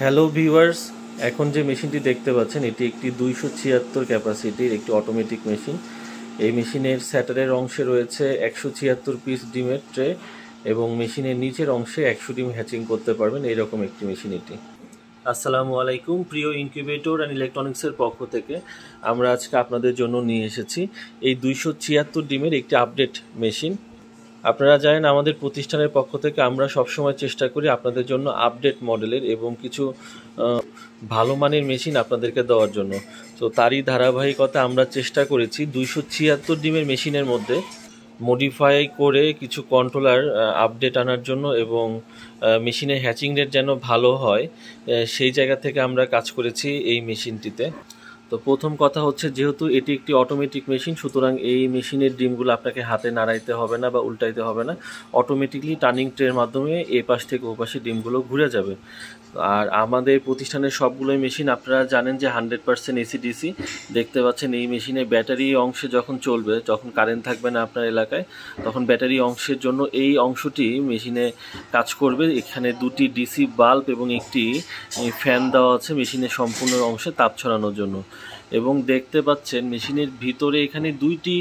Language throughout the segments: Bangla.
হ্যালো ভিউয়ার্স, এখন যে মেশিনটি দেখতে পাচ্ছেন এটি একটি 276 ক্যাপাসিটির একটি অটোমেটিক মেশিন। এই মেশিনের স্যাটারের অংশে রয়েছে 176 পিস ডিমের ট্রে এবং মেশিনের নিচের অংশে 100 ডিম হ্যাচিং করতে পারবেন, এইরকম একটি মেশিন এটি। আসসালামু আলাইকুম, প্রিয় ইনকিউবেটর অ্যান্ড ইলেকট্রনিক্সের পক্ষ থেকে আমরা আজকে আপনাদের জন্য নিয়ে এসেছি এই 276 ডিমের একটি আপডেট মেশিন। আপনারা জানেন আমাদের প্রতিষ্ঠানের পক্ষ থেকে আমরা সবসময় চেষ্টা করি আপনাদের জন্য আপডেট মডেলের এবং কিছু ভালো মানের মেশিন আপনাদেরকে দেওয়ার জন্য। তো তারই ধারাবাহিকতা আমরা চেষ্টা করেছি 276 ডিমের মেশিনের মধ্যে মডিফাই করে কিছু কন্ট্রোলার আপডেট আনার জন্য এবং মেশিনের হ্যাচিং রেট যেন ভালো হয় সেই জায়গা থেকে আমরা কাজ করেছি এই মেশিনটিতে। তো প্রথম কথা হচ্ছে, যেহেতু এটি একটি অটোমেটিক মেশিন, সুতরাং এই মেশিনের ডিমগুলো আপনাকে হাতে নাড়াইতে হবে না বা উল্টাইতে হবে না, অটোমেটিকলি টার্নিং ট্রের মাধ্যমে এ পাশ থেকে ও পাশে ডিমগুলো ঘুরে যাবে। আর আমাদের প্রতিষ্ঠানের সবগুলোই মেশিন আপনারা জানেন যে 100% এসিডিসি। দেখতে পাচ্ছেন এই মেশিনে ব্যাটারি অংশে যখন চলবে, যখন কারেন্ট থাকবে না আপনার এলাকায়, তখন ব্যাটারি অংশের জন্য এই অংশটি মেশিনে কাজ করবে। এখানে দুটি ডিসি বাল্ব এবং একটি ফ্যান দেওয়া আছে মেশিনের সম্পূর্ণ অংশে তাপ ছড়ানোর জন্য। এবং দেখতে পাচ্ছেন মেশিনের ভিতরে এখানে দুইটি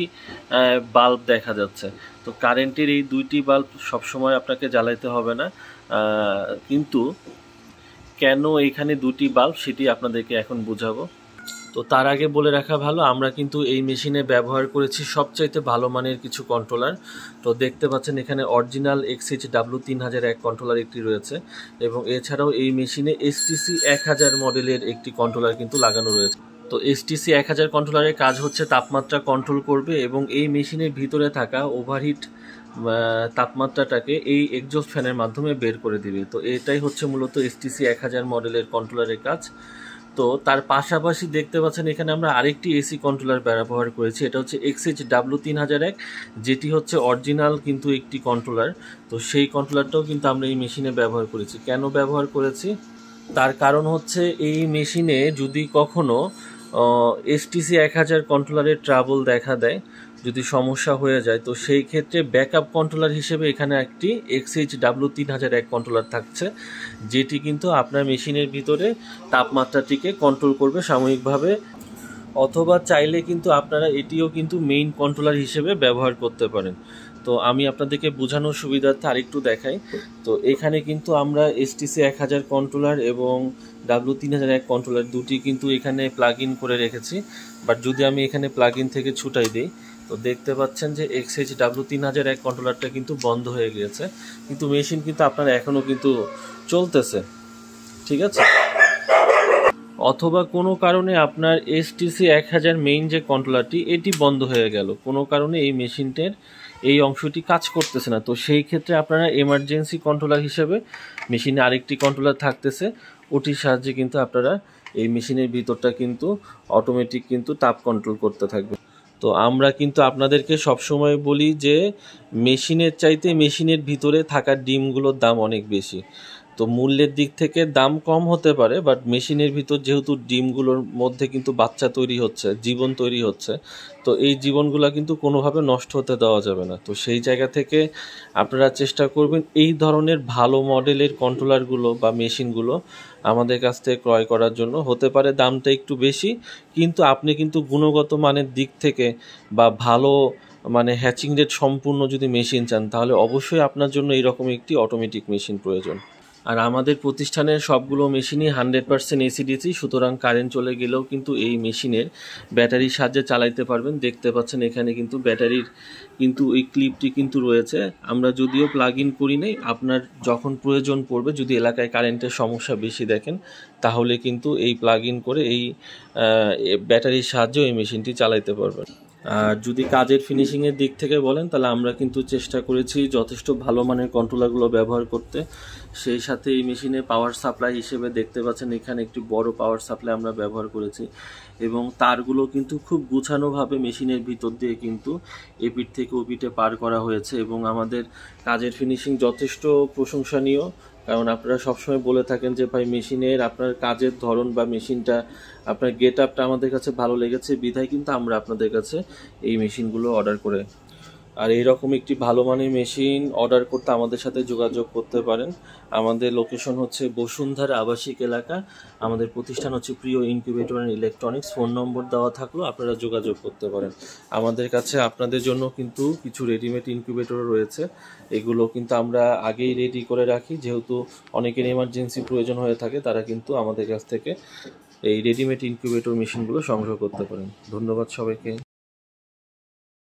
বাল্ব দেখা যাচ্ছে। তো কারেন্টের এই দুইটি বাল্ব সবসময় আপনাকে জ্বালাইতে হবে না, কিন্তু কেন এখানে দুটি বাল্ব সেটি আপনাদেরকে এখন বোঝাবো। তো তার আগে বলে রাখা ভালো, আমরা কিন্তু এই মেশিনে ব্যবহার করেছি সবচাইতে ভালো মানের কিছু কন্ট্রোলার। তো দেখতে পাচ্ছেন এখানে অরিজিনাল XHW3001 কন্ট্রোলার একটি রয়েছে এবং এছাড়াও এই মেশিনে STC 1000 মডেলের একটি কন্ট্রোলার কিন্তু লাগানো রয়েছে। তো STC 1000 কন্ট্রোলারের কাজ হচ্ছে তাপমাত্রা কন্ট্রোল করবে এবং এই মেশিনের ভিতরে থাকা ওভারহিট তাপমাত্রাটাকে এই এক্সজস্ট ফ্যানের মাধ্যমে বের করে দিবে। তো এটাই হচ্ছে মূলত STC 1000 মডেলের কন্ট্রোলারের কাজ। তো তার পাশাপাশি দেখতে পাচ্ছেন এখানে আমরা আরেকটি এসি কন্ট্রোলার ব্যবহার করেছি, এটা হচ্ছে XHW3001, যেটি হচ্ছে অরিজিনাল কিন্তু একটি কন্ট্রোলার। তো সেই কন্ট্রোলারটাও কিন্তু আমরা এই মেশিনে ব্যবহার করেছি। কেন ব্যবহার করেছি তার কারণ হচ্ছে, এই মেশিনে যদি কখনো STC 1000 কন্ট্রোলারের ট্রাবল দেখা দেয়, যদি সমস্যা হয়ে যায়, তো সেই ক্ষেত্রে ব্যাকআপ কন্ট্রোলার হিসেবে এখানে একটি XHW3001 কন্ট্রোলার থাকছে, যেটি কিন্তু আপনার মেশিনের ভিতরে তাপমাত্রাটিকে কন্ট্রোল করবে সাময়িকভাবে। অথবা চাইলে কিন্তু আপনারা এটিও কিন্তু মেইন কন্ট্রোলার হিসেবে ব্যবহার করতে পারেন। তো আমি আপনাদেরকে বোঝানোর সুবিধার্থে আরেকটু দেখাই। তো এখানে কিন্তু আমরা STC 1000 কন্ট্রোলার এবং W3001 কন্ট্রোলার দুটি কিন্তু এখানে প্লাগ ইন করে রেখেছি। বাট যদি আমি এখানে প্লাগ ইন থেকে ছুটাই দিই, তো দেখতে পাচ্ছেন যে XHW3001 কন্ট্রোলারটা কিন্তু বন্ধ হয়ে গিয়েছে, কিন্তু মেশিন কিন্তু আপনার এখনও কিন্তু চলতেছে, ঠিক আছে। অথবা কোনো কারণে আপনার STC 1000 মেইন যে কন্ট্রোলারটি এটি বন্ধ হয়ে গেল, কোনো কারণে এই মেশিনটার এই অংশটি কাজ করতেছে না, তো সেই ক্ষেত্রে আপনারা এমার্জেন্সি কন্ট্রোলার হিসেবে মেশিনে আরেকটি কন্ট্রোলার থাকতেছে, ওটির সাহায্যে কিন্তু আপনারা এই মেশিনের ভিতরটা কিন্তু অটোমেটিক কিন্তু তাপ কন্ট্রোল করতে থাকবে। তো আমরা কিন্তু আপনাদেরকে সবসময় বলি যে মেশিনের চাইতে মেশিনের ভিতরে থাকা ডিমগুলোর দাম অনেক বেশি। তো মূল্যের দিক থেকে দাম কম হতে পারে, বাট মেশিনের ভিতর যেহেতু ডিমগুলোর মধ্যে কিন্তু বাচ্চা তৈরি হচ্ছে, জীবন তৈরি হচ্ছে, তো এই জীবনগুলো কিন্তু কোনোভাবে নষ্ট হতে দেওয়া যাবে না। তো সেই জায়গা থেকে আপনারা চেষ্টা করবেন এই ধরনের ভালো মডেলের কন্ট্রোলারগুলো বা মেশিনগুলো আমাদের কাছ থেকে ক্রয় করার জন্য। হতে পারে দামটা একটু বেশি, কিন্তু আপনি কিন্তু গুণগত মানের দিক থেকে বা ভালো মানে হ্যাচিং রেট সম্পূর্ণ যদি মেশিন চান, তাহলে অবশ্যই আপনার জন্য এইরকম একটি অটোমেটিক মেশিন প্রয়োজন। আর আমাদের প্রতিষ্ঠানের সবগুলো মেশিনই 100% এসিডিসি, সুতরাং কারেন্ট চলে গেলেও কিন্তু এই মেশিনের ব্যাটারির সাহায্যে চালাইতে পারবেন। দেখতে পাচ্ছেন এখানে কিন্তু ব্যাটারির কিন্তু এই ক্লিপটি কিন্তু রয়েছে। আমরা যদিও প্লাগ ইন করি নাই, আপনার যখন প্রয়োজন পড়বে, যদি এলাকায় কারেন্টের সমস্যা বেশি দেখেন, তাহলে কিন্তু এই প্লাগ ইন করে এই ব্যাটারির সাহায্যে এই মেশিনটি চালাইতে পারবেন। আর যদি কাজের ফিনিশিংয়ের দিক থেকে বলেন, তাহলে আমরা কিন্তু চেষ্টা করেছি যথেষ্ট ভালো মানের কন্ট্রোলারগুলো ব্যবহার করতে। সেই সাথে এই মেশিনে পাওয়ার সাপ্লাই হিসেবে দেখতে পাচ্ছেন এখানে একটি বড় পাওয়ার সাপ্লাই আমরা ব্যবহার করেছি এবং তারগুলো কিন্তু খুব গুছানোভাবে মেশিনের ভিতর দিয়ে কিন্তু এপিঠ থেকে ওপিঠে পার করা হয়েছে এবং আমাদের কাজের ফিনিশিং যথেষ্ট প্রশংসনীয়। কারণ আপনারা সবসময় বলে থাকেন যে ভাই মেশিনের আপনার কাজের ধরন বা মেশিনটা আপনার গেট আপটা আমাদের কাছে ভালো লেগেছে, বিধায় কিন্তু আমরা আপনাদের কাছে এই মেশিনগুলো অর্ডার করে আর এইরকম একটি ভালো মানের মেশিন অর্ডার করতে আমাদের সাথে যোগাযোগ করতে পারেন। আমাদের লোকেশন হচ্ছে বসুন্ধরা আবাসিক এলাকা। আমাদের প্রতিষ্ঠান হচ্ছে প্রিয় ইনকিউবেটর অ্যান্ড ইলেকট্রনিক্স। ফোন নম্বর দেওয়া থাকলেও আপনারা যোগাযোগ করতে পারেন। আমাদের কাছে আপনাদের জন্য কিন্তু কিছু রেডিমেড ইনকিউবেটরও রয়েছে। এগুলো কিন্তু আমরা আগেই রেডি করে রাখি, যেহেতু অনেকের এমার্জেন্সি প্রয়োজন হয়ে থাকে, তারা কিন্তু আমাদের কাছ থেকে এই রেডিমেড ইনকিউবেটর মেশিনগুলো সংগ্রহ করতে পারেন। ধন্যবাদ সবাইকে।